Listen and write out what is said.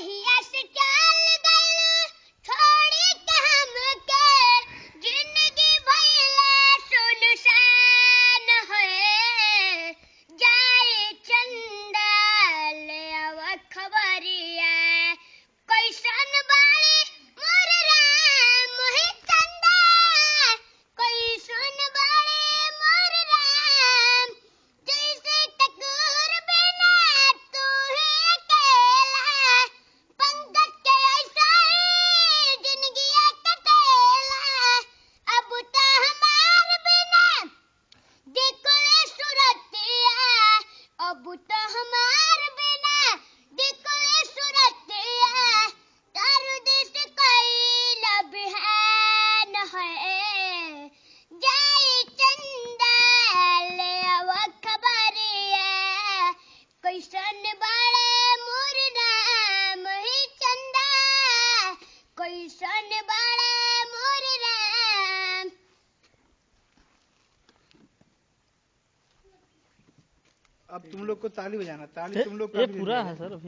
कहिया से चल गइल छोड़ी के हमके जिंदगी भइले सुनसान है जाए चंदा ले आव खबरिया कैसन बाड़ी मोर राम ही चंदा कैसन बाड़ी मोर राम जैसे टकोर बिना तू ही अकेला पंकज के ऐसा ही जिंदगी कटेला अब तो हमार बिना देखो ले सूरतिया अब तो हमार बिना देखो ले सूरतिया तारू देश कैला बिहान है जाए चंदा ले आव खबरिया कैसन बाड़े मोर राम ही चंदा कैसन बाड़े मोर राम। अब तुम लोग को ताली बजाना, ताली तुम लोग का ये भी पूरा देना है सर अभी।